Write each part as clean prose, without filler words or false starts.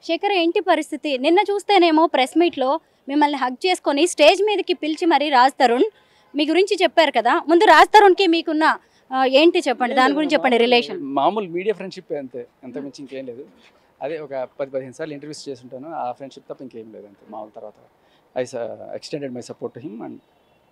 శేఖర్ ఏంటి పరిస్థితి? నిన్న చూస్తేనేమో ప్రెస్ మీట్లో మిమ్మల్ని హగ్ చేసుకొని స్టేజ్ మీదకి పిలిచి మరి రాజ్ తరుణ్ మీ గురించి చెప్పారు కదా. ముందు రాజ్ తరుణ్కి మీకున్న ఏంటి చెప్పండి, దాని గురించి చెప్పండి. రిలేషన్ మామూలు మీడియా ఫ్రెండ్షిప్ అంతే, అంత మించి ఇంకేం లేదు. అదే ఒక 10-15 సార్లు ఇంటర్వ్యూస్ చేసి ఉంటాను, ఆ ఫ్రెండ్షిప్ తప్ప ఇంకేం లేదు అంతే. మామూలు తర్వాత I extended my support to him. And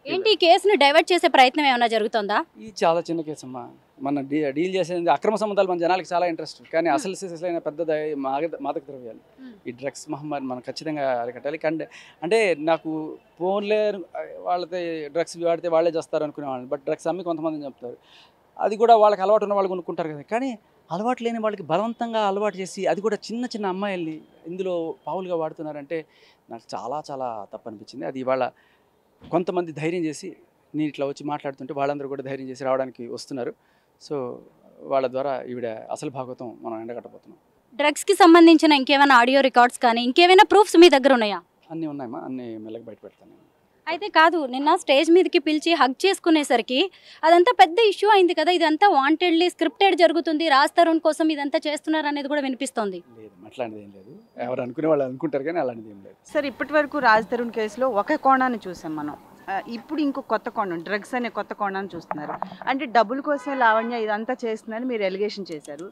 ఏంటి ఈ కేసును డైవర్ట్ చేసే ప్రయత్నం ఏమైనా జరుగుతుందా? ఇది చాలా చిన్న కేసు అమ్మా. మన డీల్ చేసేది అక్రమ సంబంధాలు మన జనాలకి చాలా ఇంట్రెస్ట్, కానీ అసలు సిసలైన పెద్ద మాదక ద్రవ్యాలు, ఈ డ్రగ్స్ మహమ్మారి మనం ఖచ్చితంగా అరికట్టాలి. అంటే నాకు ఫోన్లే వాళ్ళతో డ్రగ్స్ వాడితే వాళ్ళే చేస్తారు అనుకునేవాళ్ళు, బట్ డ్రగ్స్ అమ్మి కొంతమంది చెప్తారు. అది కూడా వాళ్ళకి అలవాటు ఉన్న వాళ్ళు కొనుక్కుంటారు కదా, కానీ అలవాటు లేని వాళ్ళకి బలవంతంగా అలవాటు చేసి అది కూడా చిన్న చిన్న అమ్మాయిల్ని ఇందులో పావులుగా వాడుతున్నారంటే నాకు చాలా చాలా తప్పు అనిపించింది. అది ఇవాళ కొంతమంది ధైర్యం చేసి నేను ఇట్లా వచ్చి మాట్లాడుతుంటే వాళ్ళందరూ కూడా ధైర్యం చేసి రావడానికి వస్తున్నారు. సో వాళ్ళ ద్వారా ఈవిడ అసలు భాగవతం మనం ఎండగట్టబోతున్నాం. డ్రగ్స్కి సంబంధించిన ఇంకేమైనా ఆడియో రికార్డ్స్ కానీ ఇంకేమైనా ప్రూఫ్స్ మీ దగ్గర ఉన్నాయా? అన్నీ ఉన్నాయమ్మా, అన్నీ మెల్లగా బయట పెడతాను. అయితే కాదు, నిన్న స్టేజ్ మీదకి పిలిచి హగ్ చేసుకునేసరికి అదంతా పెద్ద ఇష్యూ అయింది కదా. ఇదంతా వాంటెడ్లీ స్క్రిప్టెడ్ జరుగుతుంది, రాజ్ తరుణ్ కోసం ఇదంతా చేస్తున్నారు అనేది కూడా వినిపిస్తోంది. లేదు, అట్లాంటిది ఏం లేదు. ఎవరు అనుకునే వాళ్ళు అనుకుంటారు, కానీ అలాంటిది ఏం లేదు. సార్, ఇప్పటి వరకు రాజ్ తరుణ్ కేసులో ఒక కోణాన్ని చూసాం మనం. ఇప్పుడు ఇంకో కొత్త కోణం, డ్రగ్స్ అనే కొత్త కోణాన్ని చూస్తున్నారు. అంటే డబ్బుల కోసమే లావణ్య ఇదంతా చేస్తుందని మీరు ఎలిగేషన్ చేశారు.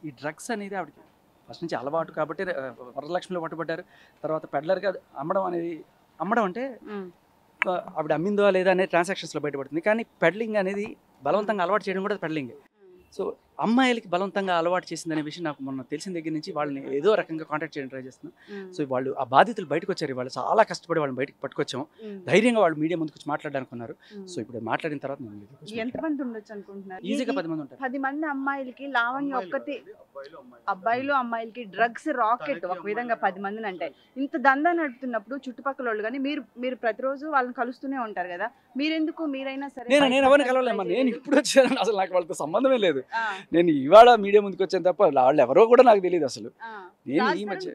ఈ డ్రగ్స్ అనేది ఆవిడకి ఫస్ట్ నుంచి అలవాటు కాబట్టి వరలక్ష్మిలో పట్టుబడ్డారు. తర్వాత పెడ్లర్గా అమ్మడం అంటే ఆవిడ అమ్మిందో లేదా అనే ట్రాన్సాక్షన్స్లో బయటపడుతుంది. కానీ పెడ్లింగ్ అనేది బలవంతంగా అలవాటు చేయడం కూడా పెడ్లింగ్. సో అమ్మాయిలకి బలవంతంగా అలవాటు చేసిందనే విషయం నాకు మొన్న తెలిసిన దగ్గర నుంచి వాళ్ళని ఏదో రకంగా కాంటాక్ట్ చేయడం ట్రై చేస్తున్నాను. సో వాళ్ళు ఆ బాధితులు బయటకు వచ్చారు, వాళ్ళు చాలా కష్టపడి వాళ్ళని బయటకు పట్టుకొచ్చాము. ధైర్యంగా వాళ్ళు మీడియా ముందుకు వచ్చి మాట్లాడడానికి ఉన్నారు. సో ఇప్పుడు మాట్లాడిన తర్వాత ఎంతమంది ఉండొచ్చు అనుకుంటున్నారు? ఈజీగా 10 మంది ఉంటారు. 10 మంది అమ్మాయిలకి లావణ్య ఒక్కటి, అబ్బాయిలు అమ్మాయిలకి డ్రగ్స్ రాకెట్ ఒక విధంగా 10 మందిని అంటే ఇంత దందా నడుపుతున్నప్పుడు చుట్టుపక్కల వాళ్ళు కానీ మీరు ప్రతిరోజు వాళ్ళని కలుస్తూనే ఉంటారు కదా, మీరెందుకు మీరైనా సరే? నేను ఎవరిని కలవలేమ్మా, నేను ఇప్పుడు వచ్చాను, అసలు నాకు వాళ్ళతో సంబంధమే లేదు. నేను ఇవాళ మీడియా ముందుకు వచ్చాను తప్ప వాళ్ళు ఎవరో కూడా నాకు తెలియదు అసలు. నేను ఈ మధ్య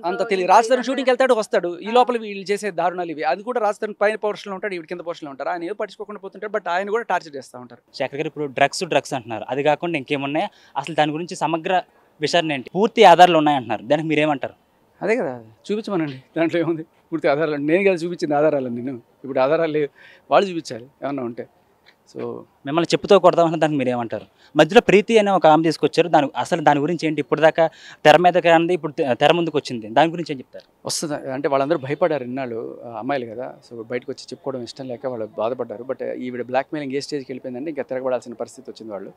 అంత తెలియదు. రాజ్ తరుణ్ షూటింగ్కి వెళ్తాడు, వస్తాడు, ఈ లోపల వీళ్ళు చేసే దారుణాలు ఇవి. అది కూడా రాజ్ తరుణ్ పైన పోర్షన్లో ఉంటాడు, ఇవి కింద పోర్షన్లో ఉంటారు. ఆయన ఏదో పట్టించుకోకుండా పోతుంటారు, బట్ ఆయన కూడా టార్చర్ చేస్తూ ఉంటారు. శేఖర్ గారు ఇప్పుడు డ్రగ్స్ అంటున్నారు, అది కాకుండా ఇంకేమున్నాయి అసలు? దాని గురించి సమగ్ర విచారణ ఏంటి? పూర్తి ఆధారాలు ఉన్నాయంటున్నారు, దానికి మీరేమంటారు? అదే కదా చూపించమనండి, దాంట్లో ఏముంది? పూర్తి ఆధారాలు నేను కదా చూపించింది ఆధారాలు. నేను ఇప్పుడు ఆధారాలు లేవు, వాళ్ళు చూపించాలి ఏమన్నా ఉంటే. సో మిమ్మల్ని చెప్పుతో కొడదామన్న దానికి మీరేమంటారు? మధ్యలో ప్రీతి అనే ఒక ఆమె తీసుకొచ్చారు, దాని గురించి ఏంటి? ఇప్పుడు దాకా తెర మీదకి అన్నది ఇప్పుడు తెర ముందుకు వచ్చింది, దాని గురించి ఏం చెప్తారు? వస్తుంది అంటే వాళ్ళందరూ భయపడ్డారు ఇన్నాళ్ళు, అమ్మాయిలు కదా, సో బయటకు వచ్చి చెప్పుకోవడం ఇష్టం లేక వాళ్ళు బాధపడ్డారు. బట్ ఈవిడ బ్లాక్ మెయిలింగ్ ఏ స్టేజ్కి వెళ్ళిపోయిందంటే ఇంకా తిరగబడాల్సిన పరిస్థితి వచ్చింది వాళ్ళు.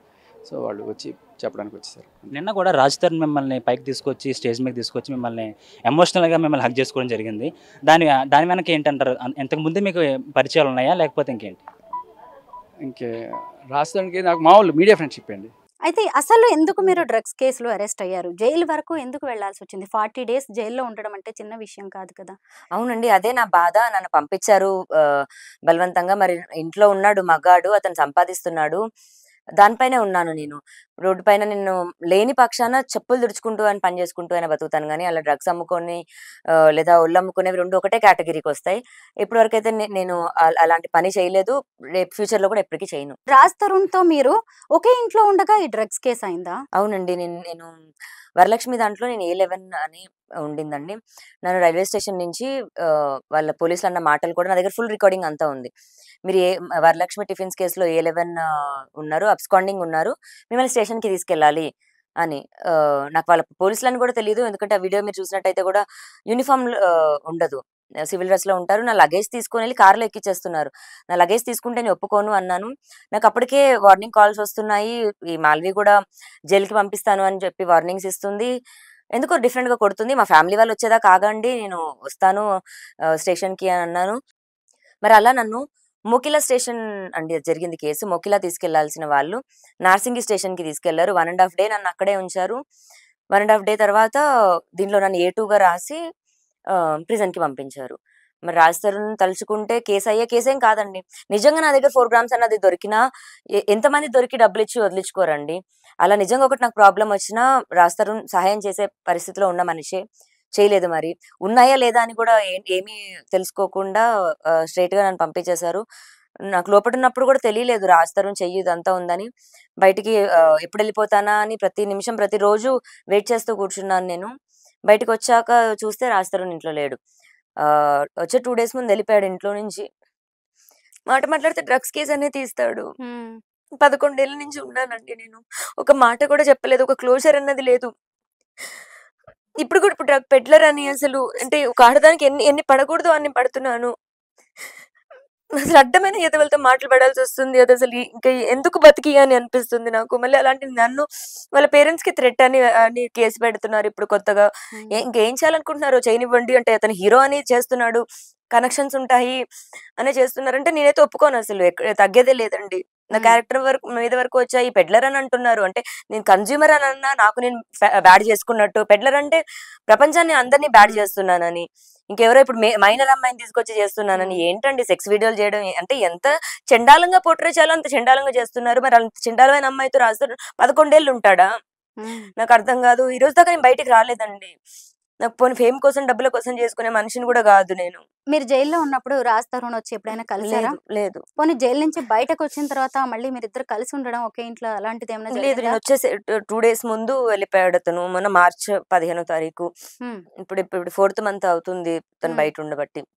సో వాళ్ళు వచ్చి చెప్పడానికి వచ్చేసారు. నిన్న కూడా రాజ్ తరుణ్ మిమ్మల్ని పైకి తీసుకొచ్చి స్టేజ్ మీద తీసుకొచ్చి మిమ్మల్ని ఎమోషనల్గా మిమ్మల్ని హక్ చేసుకోవడం జరిగింది. దాని వెనక ఏంటంటారు? ఇంతకుముందే మీకు పరిచయాలు ఉన్నాయా లేకపోతే ఇంకేంటి? ఇంకే రాష్ట్రానికి నాకు మామూలు మీడియా ఫ్రెండ్షిప్ అండి. అయితే అసలు ఎందుకు మీరు డ్రగ్స్ కేసులో అరెస్ట్ అయ్యారు? జైలు వరకు ఎందుకు వెళ్లాల్సి వచ్చింది? 40 days జైల్లో ఉండడం అంటే చిన్న విషయం కాదు కదా. అవునండి, అదే నా బాధ. నన్ను పంపించారు బలవంతంగా. మరి ఇంట్లో ఉన్నాడు మగాడు, అతను సంపాదిస్తున్నాడు, దానిపైనే ఉన్నాను నేను. రోడ్డు పైన నేను లేని పక్షాన చెప్పులు తుడుచుకుంటూ అని పని చేసుకుంటూ అయినా బతుకుతాను, కానీ అలా డ్రగ్స్ అమ్ముకొని లేదా ఒళ్ళు అమ్ముకునేవి రెండు ఒకటే కేటగిరీకి వస్తాయి. ఇప్పటి వరకు అయితే నేను అలాంటి పని చేయలేదు, రేపు ఫ్యూచర్ లో కూడా ఎప్పటికీ చేయను. రాజ్ తరుణ్ తో మీరు ఒకే ఇంట్లో ఉండగా ఈ డ్రగ్స్ కేసు అయిందా? అవునండి, నేను వరలక్ష్మి దాంట్లో నేను A11 అని ఉండిందండి. నన్ను రైల్వే స్టేషన్ నుంచి వాళ్ళ పోలీసులు అన్న మాటలు కూడా నా దగ్గర ఫుల్ రికార్డింగ్ అంతా ఉంది. మీరు వరలక్ష్మి టిఫిన్స్ కేసులో A11 ఉన్నారు, అబ్స్కాండింగ్ ఉన్నారు, మిమ్మల్ని స్టేషన్ కి తీసుకెళ్ళాలి అని. నాకు వాళ్ళ పోలీసులని కూడా తెలియదు, ఎందుకంటే ఆ వీడియో మీరు చూసినట్టయితే కూడా యూనిఫామ్ ఉండదు, సివిల్ డ్రెస్ లో ఉంటారు. నా లగేజ్ తీసుకొని వెళ్ళి కార్లో ఎక్కిచ్చేస్తున్నారు. నా లగేజ్ తీసుకుంటే నేను ఒప్పుకోను అన్నాను. నాకు అప్పటికే వార్నింగ్ కాల్స్ వస్తున్నాయి, ఈ మాల్వి కూడా జైలుకి పంపిస్తాను అని చెప్పి వార్నింగ్స్ ఇస్తుంది. ఎందుకో డిఫరెంట్ గా కొడుతుంది. మా ఫ్యామిలీ వాళ్ళు వచ్చేదాకా ఆగండి, నేను వస్తాను స్టేషన్ కి అని అన్నాను. మరి అలా నన్ను మోకిలా స్టేషన్ అండి జరిగింది కేసు, మోకిలా తీసుకెళ్లాల్సిన వాళ్ళు నార్సింగి స్టేషన్ కి తీసుకెళ్లారు. 1.5 day నన్ను అక్కడే ఉంచారు. 1.5 day తర్వాత దీనిలో నన్ను A2గా రాసి ప్రిజన్ కి పంపించారు. మరి రాజ్ తరుణ్ తలుచుకుంటే కేసు అయ్యే కేసేం కాదండి. నిజంగా నా దగ్గర 4 grams అన్నది దొరికినా ఎంతమంది దొరికి డబ్బులు ఇచ్చి వదిలించుకోరండి. అలా నిజంగా ఒకటి నాకు ప్రాబ్లం వచ్చినా రాజ్ తరుణ్ సహాయం చేసే పరిస్థితిలో ఉన్న మనిషే, చేయలేదు. మరి ఉన్నాయా లేదా అని కూడా ఏమీ తెలుసుకోకుండా స్ట్రైట్ గా నన్ను పంపించేశారు. నాకు లోపల ఉన్నప్పుడు కూడా తెలియలేదు రాజ్ తరుణ్ చెయ్యి ఇదంతా ఉందని. బయటికి ఎప్పుడు వెళ్ళిపోతానా అని ప్రతి నిమిషం ప్రతిరోజు వెయిట్ చేస్తూ కూర్చున్నాను నేను. బయటకు వచ్చాక చూస్తే రాజ్ తరుణ్ ఇంట్లో లేడు. వచ్చే 2 days ముందు వెళ్ళిపోయాడు ఇంట్లో నుంచి. మాట మాట్లాడితే డ్రగ్స్ కేసు అనేది తీస్తాడు. 11 ఏళ్ళ నుంచి ఉన్నానండి నేను. ఒక మాట కూడా చెప్పలేదు, ఒక క్లోజర్ అన్నది లేదు. ఇప్పుడు కూడా ఇప్పుడు డ్రగ్ పెడ్లర్ అని అసలు అంటే ఒక ఆడదానికి ఎన్ని ఎన్ని పడకూడదు అన్ని పడుతున్నాను. అసలు అడ్డమైన ఎదవలతో మాటలు పడాల్సి వస్తుంది. అది అసలు ఇంకా ఎందుకు బతికి అని అనిపిస్తుంది నాకు. మళ్ళీ అలాంటి నన్ను వాళ్ళ పేరెంట్స్ కి థ్రెట్ అని అని కేసు పెడుతున్నారు ఇప్పుడు కొత్తగా. ఇంకేం చేయాలనుకుంటున్నారు చేయనివ్వండి అంటే, అతను హీరో అని చేస్తున్నాడు, కనెక్షన్స్ ఉంటాయి అనే చేస్తున్నారు అంటే నేనైతే ఒప్పుకోను. అసలు తగ్గేదే లేదండి. నా క్యారెక్టర్ మీద వరకు వచ్చాయి. పెడ్లర్ అని అంటున్నారు అంటే నేను కన్జ్యూమర్ అని అన్నా నాకు నేను బ్యాడ్ చేసుకున్నట్టు. పెడ్లర్ అంటే ప్రపంచాన్ని అందరినీ బ్యాడ్ చేస్తున్నానని, ఇంకెవరో ఇప్పుడు మైనర్ అమ్మాయిని తీసుకొచ్చి చేస్తున్నానని. ఏంటండి సెక్స్ వీడియోలు చేయడం అంటే ఎంత చండాలంగా పోట్రే చేయాలో అంత చండాలంగా చేస్తున్నారు. మరి అంత చండాలమైన అమ్మాయితో రాస్తారు 11 ఏళ్ళు ఉంటాడా? నాకు అర్థం కాదు. ఈ రోజు దాకా నేను బయటికి రాలేదండి. నాకు పోనీ ఫేమ్ కోసం డబ్బుల కోసం చేసుకునే మనిషిని కూడా కాదు నేను. మీరు జైల్లో ఉన్నప్పుడు రాజ్ తరుణ్ వచ్చి ఎప్పుడైనా కలిసారా? లేదు. పోనీ జైలు నుంచి బయటకు వచ్చిన తర్వాత మళ్ళీ మీరిద్దరు కలిసి ఉండడం ఒకే ఇంట్లో అలాంటిది ఏమైనా లేదు. జరిగిందా? నేను వచ్చేసి 2 days ముందు వెళ్ళిపోయాడు అతను. మొన్న March 15వ తారీఖు. ఇప్పుడు 4th month అవుతుంది తను బయట ఉండబట్టి.